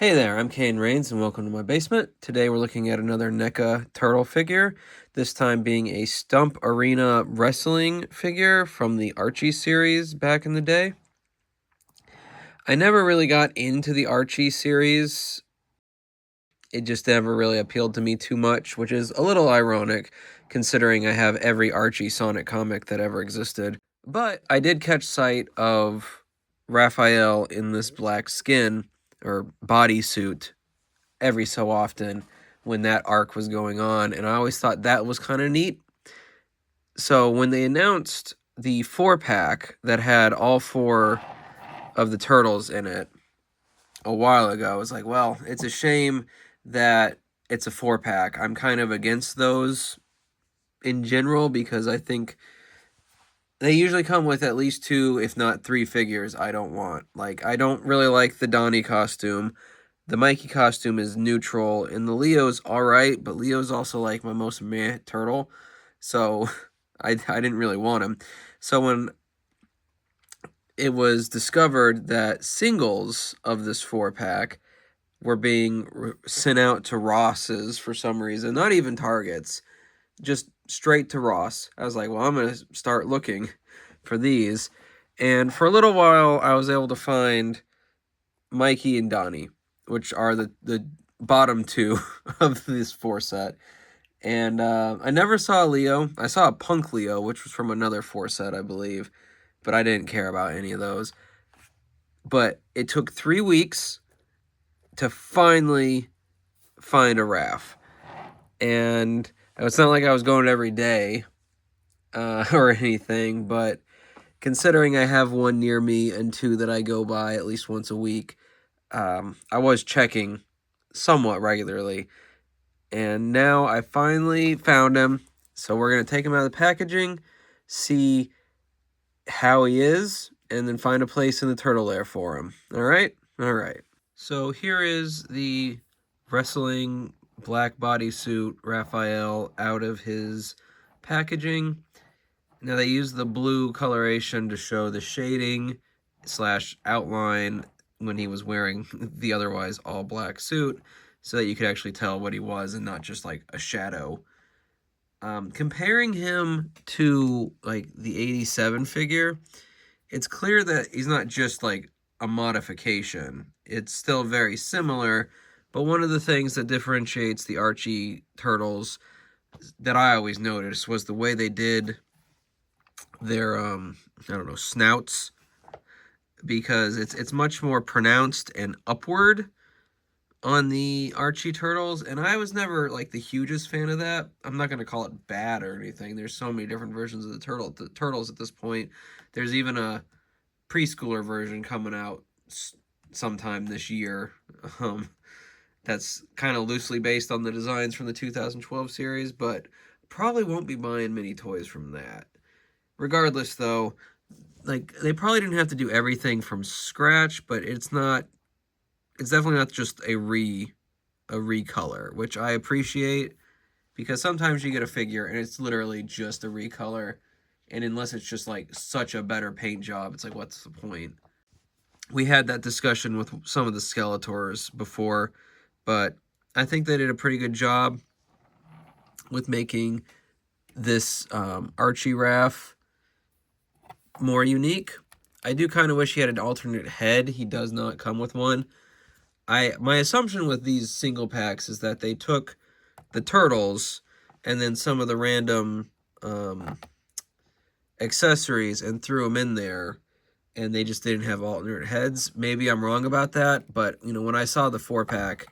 Hey there, I'm Kane Rains and welcome to my basement. Today we're looking at another NECA turtle figure, this time being a Stump Arena wrestling figure from the Archie series back in the day. I never really got into the Archie series. It just never really appealed to me too much, which is a little ironic considering I have every Archie Sonic comic that ever existed. But I did catch sight of Raphael in this black skin or bodysuit every so often when that arc was going on, and I always thought that was kind of neat. So when they announced the 4-pack that had all 4 of the turtles in it a while ago, I was like, well, it's a shame that it's a 4-pack. I'm kind of against those in general because I think they usually come with at least 2, if not 3 figures I don't want. Like, I don't really like the Donnie costume. The Mikey costume is neutral, and the Leo's alright, but Leo's also like my most meh turtle, so I didn't really want him. So when it was discovered that singles of this 4-pack were being sent out to Ross's for some reason, not even Targets, just straight to Ross, I was like, well, I'm going to start looking for these. And for a little while, I was able to find Mikey and Donnie, which are the bottom 2 of this 4 set. And I never saw Leo. I saw a Punk Leo, which was from another 4 set, I believe, but I didn't care about any of those. But it took 3 weeks to finally find a Raph. And it's not like I was going every day or anything, but considering I have one near me and 2 that I go by at least once a week, I was checking somewhat regularly. And now I finally found him. So we're going to take him out of the packaging, see how he is, and then find a place in the turtle lair for him. All right? All right. So here is the wrestling black bodysuit Raphael out of his packaging. Now they use the blue coloration to show the shading / outline when he was wearing the otherwise all black suit, so that you could actually tell what he was and not just like a shadow. Comparing him to like the 87 figure, it's clear that he's not just like a modification. It's still very similar, but one of the things that differentiates the Archie turtles that I always noticed was the way they did their I don't know, snouts, because it's much more pronounced and upward on the Archie turtles, and I was never like the hugest fan of that. I'm not going to call it bad or anything. There's so many different versions of the turtles at this point. There's even a preschooler version coming out sometime this year. That's kind of loosely based on the designs from the 2012 series, but probably won't be buying many toys from that. Regardless, though, like they probably didn't have to do everything from scratch, but it's definitely not just a recolor, which I appreciate, because sometimes you get a figure and it's literally just a recolor, and unless it's just like such a better paint job, it's like, what's the point? We had that discussion with some of the Skeletors before, but I think they did a pretty good job with making this Archie Raph more unique. I do kind of wish he had an alternate head. He does not come with one. My assumption with these single packs is that they took the turtles and then some of the random accessories and threw them in there, and they just didn't have alternate heads. Maybe I'm wrong about that, but you know, when I saw the 4-pack,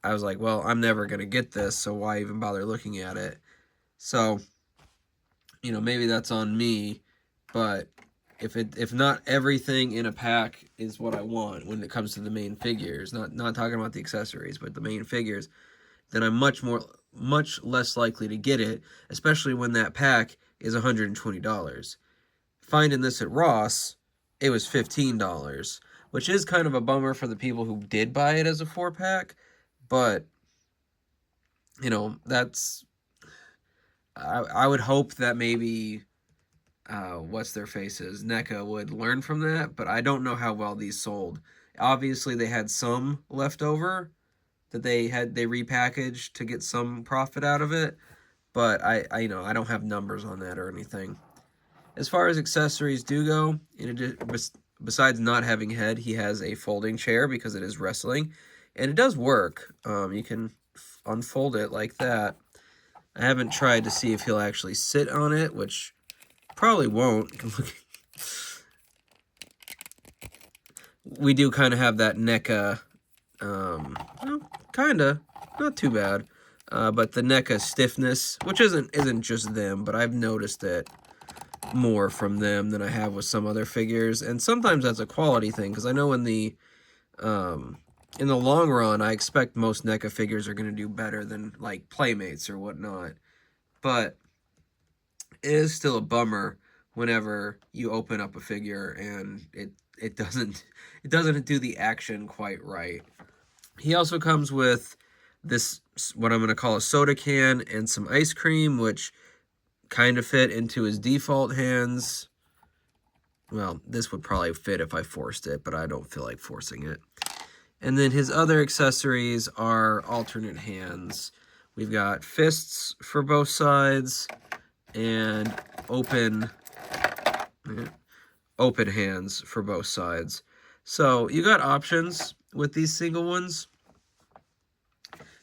I was like, well, I'm never gonna get this, so why even bother looking at it? So, you know, maybe that's on me, but if not everything in a pack is what I want when it comes to the main figures, not talking about the accessories, but the main figures, then I'm much less likely to get it, especially when that pack is $120. Finding this at Ross, it was $15, which is kind of a bummer for the people who did buy it as a 4-pack, but you know, that's I would hope that maybe what's their faces NECA would learn from that, but I don't know how well these sold Obviously, they had some left over that they repackaged to get some profit out of it, but I I don't have numbers on that or anything. As far as accessories do go, besides not having head, he has a folding chair because it is wrestling, and it does work. You can unfold it like that. I haven't tried to see if he'll actually sit on it, which probably won't. We do kind of have that NECA, well, kind of, not too bad, but the NECA stiffness, which isn't just them, but I've noticed it more from them than I have with some other figures, and sometimes that's a quality thing, because I know in the long run, I expect most NECA figures are going to do better than, like, Playmates or whatnot, but it is still a bummer whenever you open up a figure and it doesn't do the action quite right. He also comes with this, what I'm going to call a soda can and some ice cream, which kind of fit into his default hands. Well, this would probably fit if I forced it, but I don't feel like forcing it. And then his other accessories are alternate hands. We've got fists for both sides and open hands for both sides. So you got options with these single ones.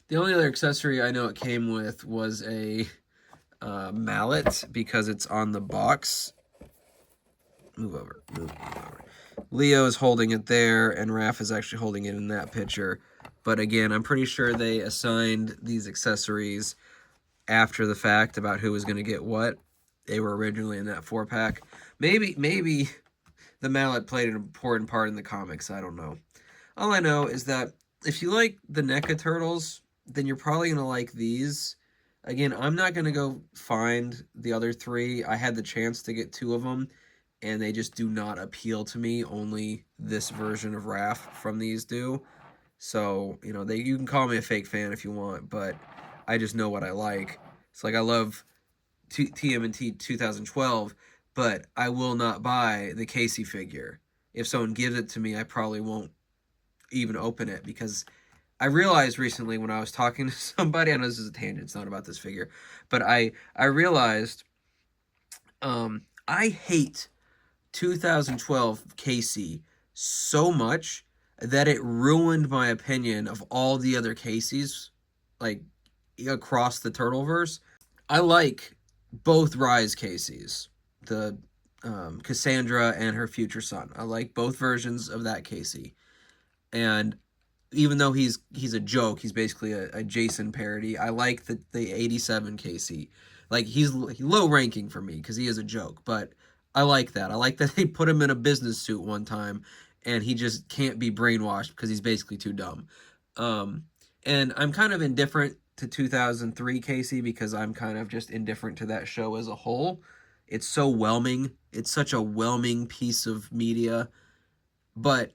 The only other accessory I know it came with was a mallet because it's on the box. Move over. Leo is holding it there, and Raph is actually holding it in that picture. But again, I'm pretty sure they assigned these accessories after the fact about who was going to get what. They were originally in that 4-pack. Maybe the mallet played an important part in the comics. I don't know. All I know is that if you like the NECA Turtles, then you're probably going to like these. Again, I'm not going to go find the other 3. I had the chance to get 2 of them, and they just do not appeal to me. Only this version of Raph from these do. So, you can call me a fake fan if you want, but I just know what I like. It's like I love TMNT 2012, but I will not buy the Casey figure. If someone gives it to me, I probably won't even open it, because I realized recently when I was talking to somebody, I know this is a tangent, it's not about this figure, but I realized I hate 2012 Casey so much that it ruined my opinion of all the other Caseys, like, across the Turtleverse. I like both Rise Caseys, the Cassandra and her future son. I like both versions of that Casey. And even though he's a joke, he's basically a Jason parody, I like the 87 Casey. Like, he's low ranking for me because he is a joke, but I like that. I like that they put him in a business suit one time and he just can't be brainwashed because he's basically too dumb. And I'm kind of indifferent to 2003 Casey because I'm kind of just indifferent to that show as a whole. It's so whelming. It's such a whelming piece of media. But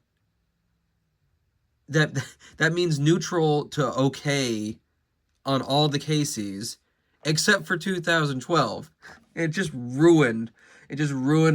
that means neutral to okay on all the Caseys except for 2012. It just ruined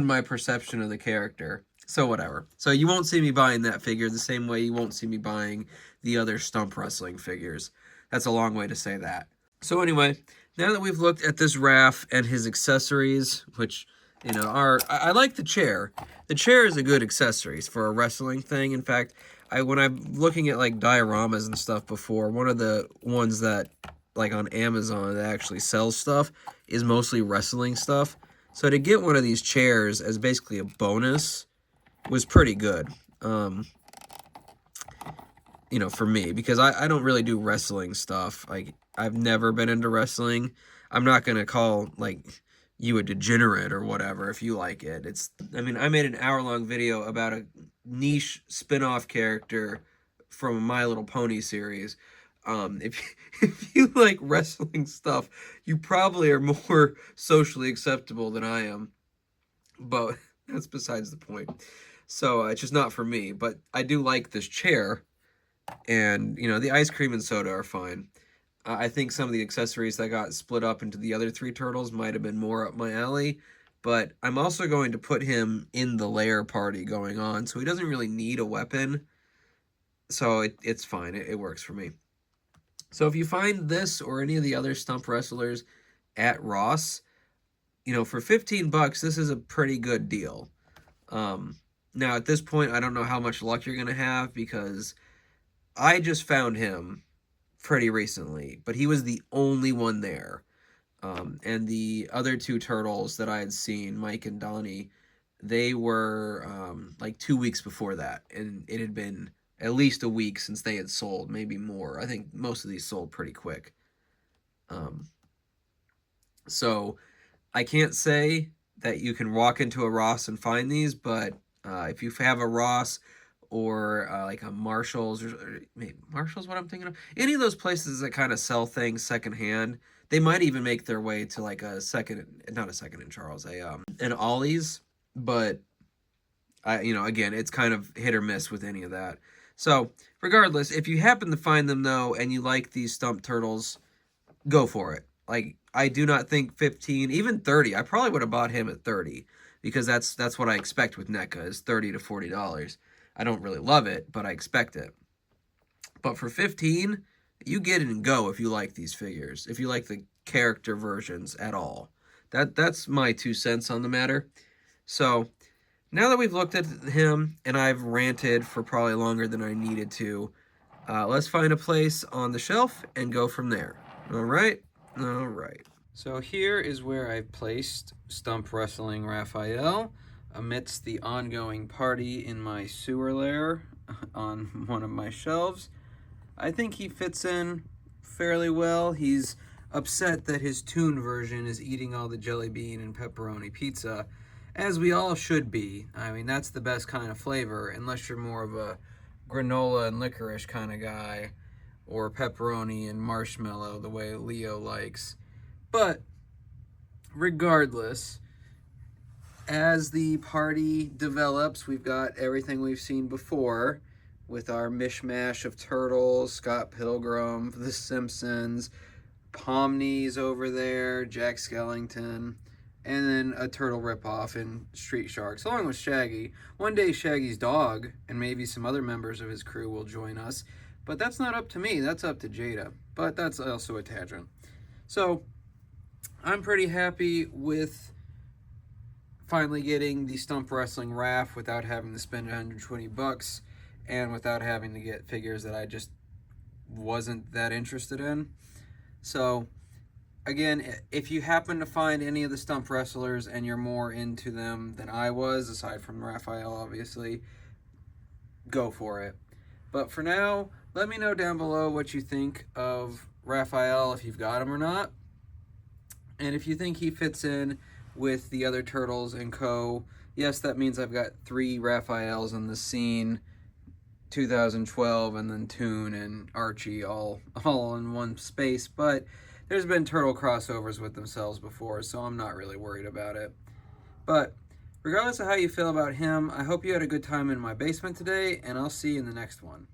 my perception of the character. So whatever. So you won't see me buying that figure the same way you won't see me buying the other Stump wrestling figures. That's a long way to say that. So anyway, now that we've looked at this Raph and his accessories, which, I like the chair. The chair is a good accessory for a wrestling thing. In fact, when I'm looking at like dioramas and stuff before, one of the ones that, like, on Amazon that actually sells stuff is mostly wrestling stuff. So to get one of these chairs as basically a bonus was pretty good. For me, because I don't really do wrestling stuff. Like, I've never been into wrestling. I'm not going to call, like, you a degenerate or whatever if you like it. I made an hour-long video about a niche spin-off character from a My Little Pony series. If you like wrestling stuff, you probably are more socially acceptable than I am. But that's besides the point. So it's just not for me. But I do like this chair. And, the ice cream and soda are fine. I think some of the accessories that got split up into the other 3 turtles might have been more up my alley. But I'm also going to put him in the lair party going on, so he doesn't really need a weapon. So it's fine. It works for me. So if you find this or any of the other Stump wrestlers at Ross, for 15 bucks, this is a pretty good deal. Um, Now at this point, I don't know how much luck you're gonna have because I just found him pretty recently, but he was the only one there. And the other two turtles that I had seen, Mike and Donnie, they were like 2 weeks before that, and it had been at least a week since they had sold, maybe more. I think most of these sold pretty quick. Um, so I can't say that you can walk into a Ross and find these, but if you have a Ross or like a Marshalls, or maybe Marshalls, what I'm thinking of, any of those places that kind of sell things secondhand, they might even make their way to like not a second in Charles, an Ollie's, but again, it's kind of hit or miss with any of that. So regardless, if you happen to find them though, and you like these Stump turtles, go for it. Like, I do not think 15, even 30. I probably would have bought him at 30 because that's what I expect with NECA is $30 to $40. I don't really love it, but I expect it. But for 15, you get it and go if you like these figures. If you like the character versions at all. That's my 2 cents on the matter. So, now that we've looked at him and I've ranted for probably longer than I needed to, let's find a place on the shelf and go from there. All right? All right. So here is where I've placed Stump Wrestling Raphael amidst the ongoing party in my sewer lair on one of my shelves. I think he fits in fairly well. He's upset that his Toon version is eating all the jelly bean and pepperoni pizza, as we all should be. I mean, that's the best kind of flavor, unless you're more of a granola and licorice kind of guy, or pepperoni and marshmallow the way Leo likes. But regardless, as the party develops, we've got everything we've seen before with our mishmash of turtles, Scott Pilgrim, The Simpsons, Pomnies over there, Jack Skellington, and then a turtle ripoff in Street Sharks, along with Shaggy. One day Shaggy's dog and maybe some other members of his crew will join us, but that's not up to me, that's up to Jada. But that's also a tangent. So, I'm pretty happy with finally getting the Stump Wrestling Raph without having to spend 120 bucks and without having to get figures that I just wasn't that interested in. So, again, if you happen to find any of the Stump wrestlers and you're more into them than I was, aside from Raphael, obviously, go for it. But for now, let me know down below what you think of Raphael, if you've got him or not. And if you think he fits in with the other Turtles and Co., yes, that means I've got 3 Raphaels in the scene, 2012, and then Toon and Archie all in one space, but there's been turtle crossovers with themselves before, so I'm not really worried about it. But regardless of how you feel about him, I hope you had a good time in my basement today, and I'll see you in the next one.